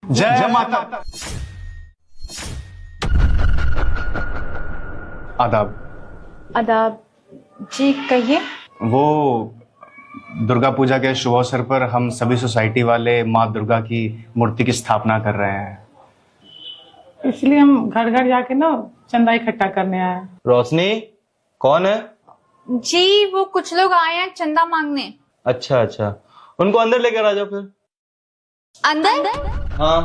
जय माता। आदाब। आदाब जी, कहिए। वो दुर्गा पूजा के शुभ अवसर पर हम सभी सोसाइटी वाले माँ दुर्गा की मूर्ति की स्थापना कर रहे हैं। इसलिए हम घर घर जाके ना चंदा इकट्ठा करने आए हैं। रोशनी कौन है? जी, वो कुछ लोग आए हैं चंदा मांगने। अच्छा अच्छा, उनको अंदर लेकर आ जाओ फिर। अंदर? हाँ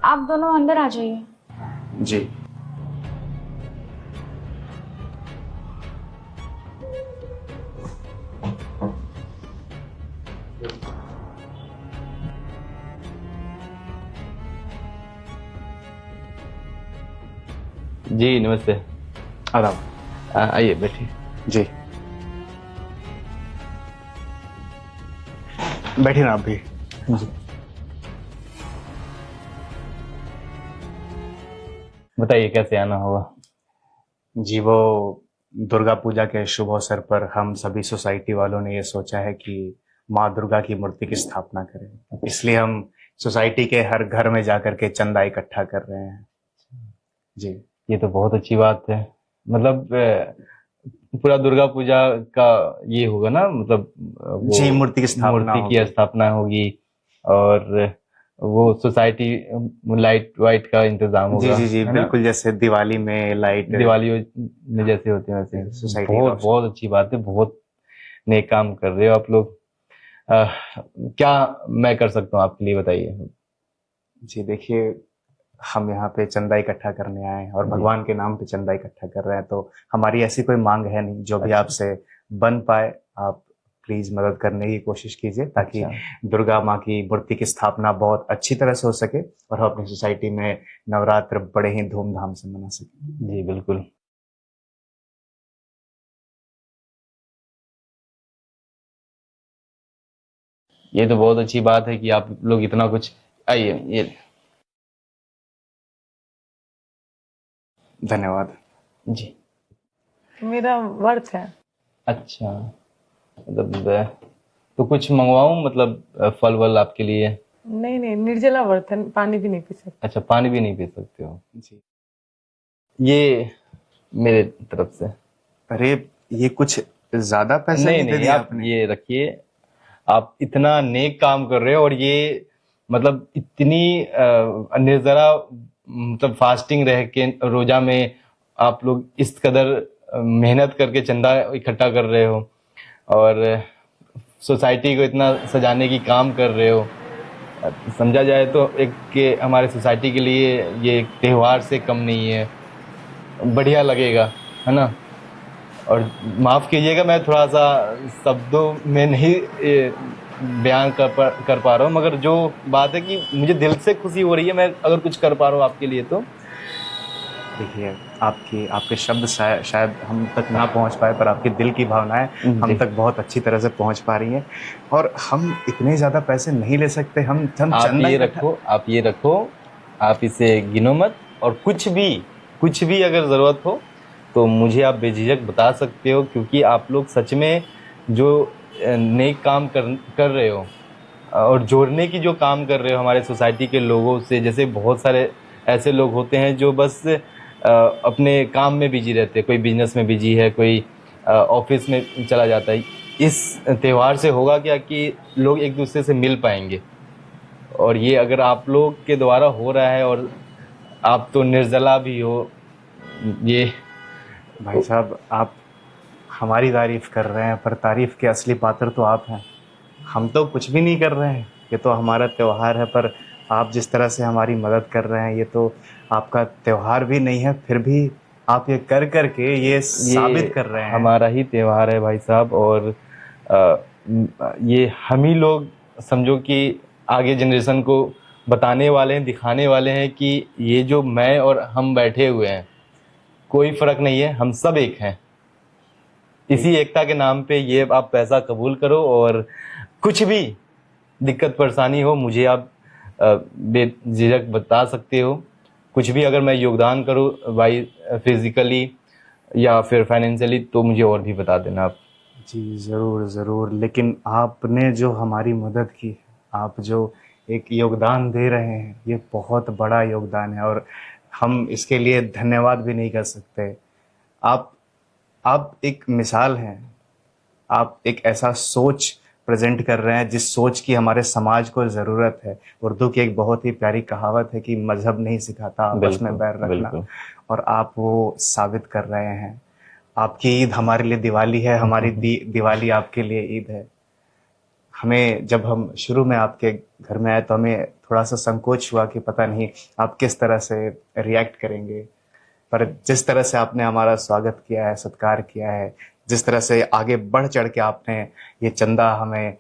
आप दोनों अंदर आ जाइए। जी। जी नमस्ते। आदाब। आइए बैठिए। जी, बैठिए ना आप भी। बताइए कैसे आना होगा? जी, वो दुर्गा पूजा के शुभ अवसर पर हम सभी सोसाइटी वालों ने ये सोचा है कि माँ दुर्गा की मूर्ति की स्थापना करें, इसलिए हम सोसाइटी के हर घर में जाकर के चंदा इकट्ठा कर रहे हैं। जी। ये तो बहुत अच्छी बात है। मतलब पूरा दुर्गा पूजा का ये होगा ना, मतलब वो जी, मूर्ति की स्थापना होगी। स्थापना होगी और वो सोसाइटी लाइट वाइट का इंतजाम जी होगा। जी जी, है ना? बिल्कुल जैसे दिवाली में लाइट। दिवाली में जैसे होते हैं वैसे सोसाइटी बहुत का बहुत अच्छी बात है। बहुत नेक काम कर रहे हो आप लोग। क्या मैं कर सकता हूँ आपके लिए, बताइए। जी, देखिए, हम यहाँ पे चंदा इकट्ठा करने आए हैं और भगवान के नाम पे चंदा इकट्ठा कर रहे हैं, तो हमारी ऐसी कोई मांग है नहीं। जो भी अच्छा। आपसे बन पाए आप प्लीज मदद करने की कोशिश कीजिए, ताकि अच्छा। दुर्गा माँ की मूर्ति की स्थापना बहुत अच्छी तरह से हो सके और हम अपनी सोसाइटी में नवरात्र बड़े ही धूमधाम से मना सके। जी बिल्कुल। ये तो बहुत अच्छी बात है कि आप लोग इतना कुछ। आइए ये। धन्यवाद। जी। मेरा व्रत है। अच्छा, मतलब तो कुछ मंगवाऊं, मतलब फल वल आपके लिए? नहीं नहीं, निर्जला व्रत है, पानी भी नहीं पी सकते। अच्छा, पानी भी नहीं पी सकते हो? जी। ये मेरे तरफ से। अरे, ये कुछ ज्यादा पैसा नहीं दे नहीं, दिया आप आपने। ये रखिए। आप इतना नेक काम कर रहे हो और ये मतलब इतनी निर्जरा, मतलब फास्टिंग रह के रोजा में आप लोग इस कदर मेहनत करके चंदा इकट्ठा कर रहे हो और सोसाइटी को इतना सजाने की काम कर रहे हो। समझा जाए तो एक के हमारे सोसाइटी के लिए ये एक त्योहार से कम नहीं है। बढ़िया लगेगा, है ना? और माफ़ कीजिएगा, मैं थोड़ा सा शब्दों में नहीं बयान कर पा रहा हूँ, मगर जो बात है कि मुझे दिल से खुशी हो रही है। मैं अगर कुछ कर पा रहा हूँ आपके लिए तो। देखिए, आपके शब्द शायद हम तक ना पहुंच पाए, पर आपके दिल की भावनाएं हम तक बहुत अच्छी तरह से पहुंच पा रही हैं। और हम इतने ज्यादा पैसे नहीं ले सकते। हम आप चंदा ये रखो, आप ये रखो, आप इसे गिनो मत। और कुछ भी अगर ज़रूरत हो तो मुझे आप बेझिझक बता सकते हो, क्योंकि आप लोग सच में जो नेक काम कर रहे हो और जोड़ने की जो काम कर रहे हो हमारे सोसाइटी के लोगों से। जैसे बहुत सारे ऐसे लोग होते हैं जो बस अपने काम में बिजी रहते हैं, कोई बिजनेस में बिजी है, कोई ऑफिस में चला जाता है। इस त्यौहार से होगा क्या कि लोग एक दूसरे से मिल पाएंगे। और ये अगर आप लोग के द्वारा हो रहा है, और आप तो निर्जला भी हो, ये भाई साहब, आप हमारी तारीफ कर रहे हैं, पर तारीफ के असली पात्र तो आप हैं। हम तो कुछ भी नहीं कर रहे हैं, ये तो हमारा त्योहार है। पर आप जिस तरह से हमारी मदद कर रहे हैं, ये तो आपका त्योहार भी नहीं है, फिर भी आप ये कर करके ये साबित कर रहे हैं। हमारा ही त्योहार है भाई साहब। और ये हम ही लोग समझो कि आगे जनरेशन को बताने वाले हैं, दिखाने वाले हैं कि ये जो मैं और हम बैठे हुए हैं, कोई फर्क नहीं है, हम सब एक हैं। इसी एकता के नाम पे ये आप पैसा कबूल करो, और कुछ भी दिक्कत परेशानी हो मुझे आप बेझिझक बता सकते हो। कुछ भी अगर मैं योगदान करूँ भाई, फिजिकली या फिर फाइनेंशियली, तो मुझे और भी बता देना आप। जी ज़रूर ज़रूर, लेकिन आपने जो हमारी मदद की, आप जो एक योगदान दे रहे हैं, ये बहुत बड़ा योगदान है और हम इसके लिए धन्यवाद भी नहीं कर सकते। आप आप एक मिसाल हैं। आप एक ऐसा सोच प्रेजेंट कर रहे हैं जिस सोच की हमारे समाज को ज़रूरत है। उर्दू की एक बहुत ही प्यारी कहावत है कि मजहब नहीं सिखाता आपस में बैर रखना, बिल्कुल। और आप वो साबित कर रहे हैं। आपकी ईद हमारे लिए दिवाली है, हमारी दिवाली आपके लिए ईद है। हमें जब हम शुरू में आपके घर में आए तो हमें थोड़ा सा संकोच हुआ कि पता नहीं आप किस तरह से रिएक्ट करेंगे, पर जिस तरह से आपने हमारा स्वागत किया है, सत्कार किया है, जिस तरह से आगे बढ़ चढ़ के आपने ये चंदा हमें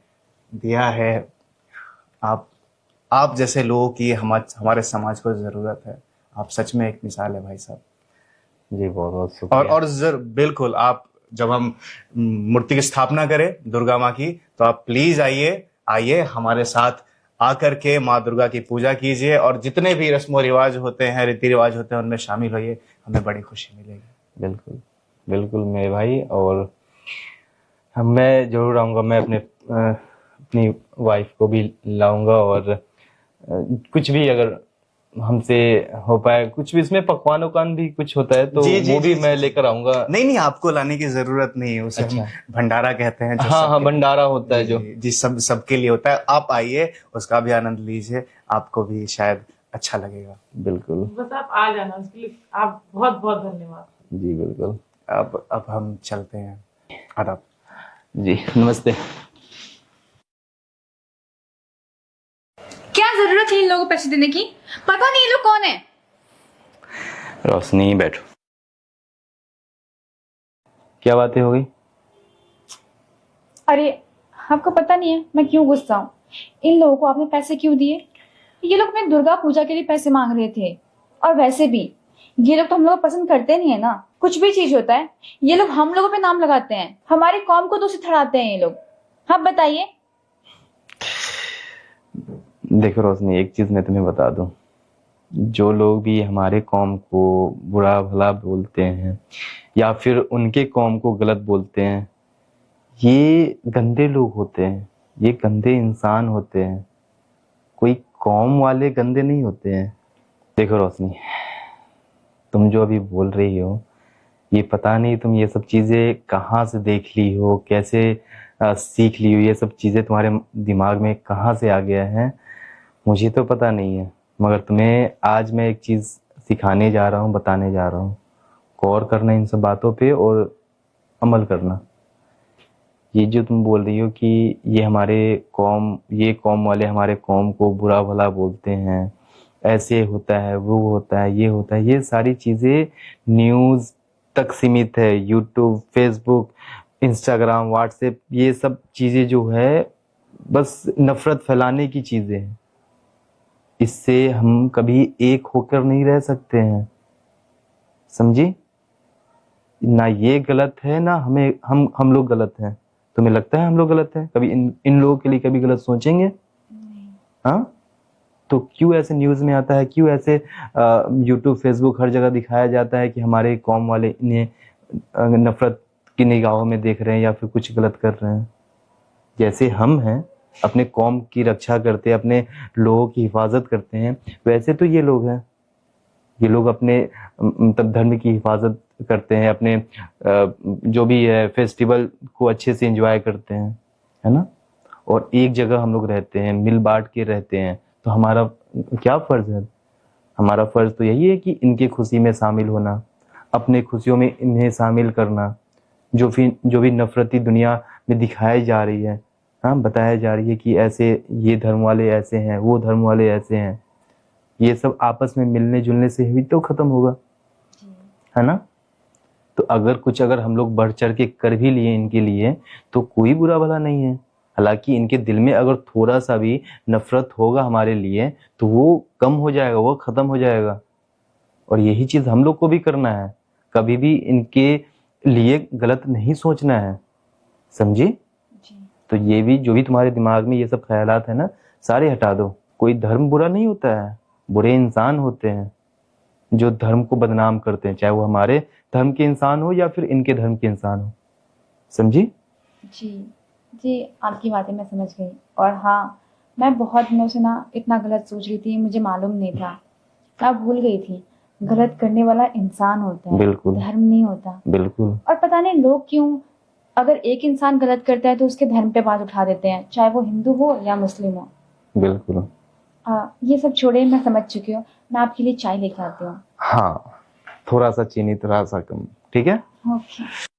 दिया है, आप जैसे लोगों की हमारे समाज को ज़रूरत है। आप सच में एक मिसाल है भाई साहब। जी बहुत बहुत शुक्रिया। और बिल्कुल, आप जब हम मूर्ति की स्थापना करें दुर्गा माँ की, तो आप प्लीज आइए हमारे साथ आकर के माँ दुर्गा की पूजा कीजिए और जितने भी रस्म रिवाज होते हैं, रीति रिवाज होते हैं, उनमें शामिल होइए। हमें बड़ी खुशी मिलेगी। बिल्कुल बिल्कुल मेरे भाई, और मैं जरूर आऊँगा। मैं अपनी वाइफ को भी लाऊंगा, और कुछ भी अगर हमसे हो पाए, कुछ भी इसमें पकवान उकवान भी कुछ होता है तो वो भी मैं लेकर आऊंगा। नहीं, आपको लाने की जरूरत नहीं है, उसे अच्छा। हम भंडारा कहते हैं। हाँ, भंडारा होता है जो जी सबके लिए होता है। आप आइए, उसका भी आनंद लीजिए, आपको भी शायद अच्छा लगेगा। बिल्कुल। बस आप आ जाना, उसके लिए आप बहुत बहुत धन्यवाद। जी बिल्कुल। अब हम चलते हैं। आदाब। जी नमस्ते। क्या जरूरत है इन लोगों को पैसे देने की? पता नहीं ये लोग कौन है। रोशनी बैठो। क्या बातें हो गई? अरे आपको पता नहीं है मैं क्यों गुस्सा हूँ? इन लोगों को आपने पैसे क्यों दिए? ये लोग अपने दुर्गा पूजा के लिए पैसे मांग रहे थे, और वैसे भी ये लोग तो हम लोग पसंद करते नहीं है ना। कुछ भी चीज होता है ये लोग हम लोगों पे नाम लगाते हैं, हमारी कौम को दोषी ठहराते हैं ये लोग। हाँ बताइए। देखो रोशनी, एक चीज मैं तुम्हें बता दूं, जो लोग भी हमारे कौम को बुरा भला बोलते हैं या फिर उनके कौम को गलत बोलते हैं, ये गंदे लोग होते हैं, ये गंदे इंसान होते हैं। कोई कौम वाले गंदे नहीं होते हैं। देखो रोशनी, तुम जो अभी बोल रही हो, ये पता नहीं तुम ये सब चीजें कहाँ से देख ली हो, कैसे सीख ली हो, ये सब चीजें तुम्हारे दिमाग में कहाँ से आ गया है, मुझे तो पता नहीं है। मगर तुम्हें आज मैं एक चीज सिखाने जा रहा हूँ, बताने जा रहा हूँ। गौर करना इन सब बातों पे और अमल करना। ये जो तुम बोल रही हो कि ये कौम वाले हमारे कौम को बुरा भला बोलते हैं, ऐसे होता है, वो होता है, ये होता है, ये सारी चीजें न्यूज तक सीमित है। यूट्यूब, फेसबुक, इंस्टाग्राम, व्हाट्सएप, ये सब चीजें जो है बस नफरत फैलाने की चीजें हैं। इससे हम कभी एक होकर नहीं रह सकते हैं, समझी? ना ये गलत है, ना हम लोग गलत हैं। तुम्हें लगता है हम लोग गलत हैं? कभी इन लोगों के लिए कभी गलत सोचेंगे? हाँ, तो क्यों ऐसे न्यूज में आता है, क्यों ऐसे यूट्यूब, फेसबुक, हर जगह दिखाया जाता है कि हमारे कौम वाले इन्हें नफरत की निगाहों में देख रहे हैं या फिर कुछ गलत कर रहे हैं? जैसे हम हैं, अपने कौम की रक्षा करते हैं, अपने लोगों की हिफाजत करते हैं, वैसे तो ये लोग हैं। ये लोग अपने मतलब धर्म की हिफाजत करते हैं, अपने जो भी है फेस्टिवल को अच्छे से एंजॉय करते हैं, है ना? और एक जगह हम लोग रहते हैं, मिल बांट के रहते हैं। तो हमारा क्या फर्ज है? हमारा फर्ज तो यही है कि इनकी खुशी में शामिल होना, अपने खुशियों में इन्हें शामिल करना। जो भी नफरती दुनिया में दिखाई जा रही है, हाँ, बताया जा रही है कि ऐसे ये धर्म वाले ऐसे हैं, वो धर्म वाले ऐसे हैं, ये सब आपस में मिलने जुलने से ही तो खत्म होगा, है ना? तो अगर हम लोग बढ़ चढ़ के कर भी लिए इनके लिए, तो कोई बुरा भला नहीं है। हालांकि इनके दिल में अगर थोड़ा सा भी नफरत होगा हमारे लिए, तो वो कम हो जाएगा, वो खत्म हो जाएगा। और यही चीज हम लोग को भी करना है। कभी भी इनके लिए गलत नहीं सोचना है, समझी? तो ये भी जो भी तुम्हारे दिमाग में ये सब ख्यालात है ना, सारे हटा दो। कोई धर्म बुरा नहीं होता है, बुरे इंसान होते हैं जो धर्म को बदनाम करते हैं, चाहे वो हमारे धर्म के इंसान हो या फिर इनके धर्म के इंसान हो, समझी? जी जी, आपकी बातें मैं समझ गई। और हाँ, मैं बहुत दिनों से ना इतना गलत सोच रही थी, मुझे मालूम नहीं था। मैं भूल गई थी, गलत करने वाला इंसान होता है, बिल्कुल। धर्म नहीं होता। बिल्कुल। और पता नहीं लोग क्यों, अगर एक इंसान गलत करता है तो उसके धर्म पे बात उठा देते हैं, चाहे वो हिंदू हो या मुस्लिम हो। बिल्कुल। ये सब छोड़े, मैं समझ चुकी हूँ। मैं आपके लिए चाय लेके आती हूँ। हाँ, थोड़ा सा चीनी, थोड़ा सा कम, ठीक है। ओके।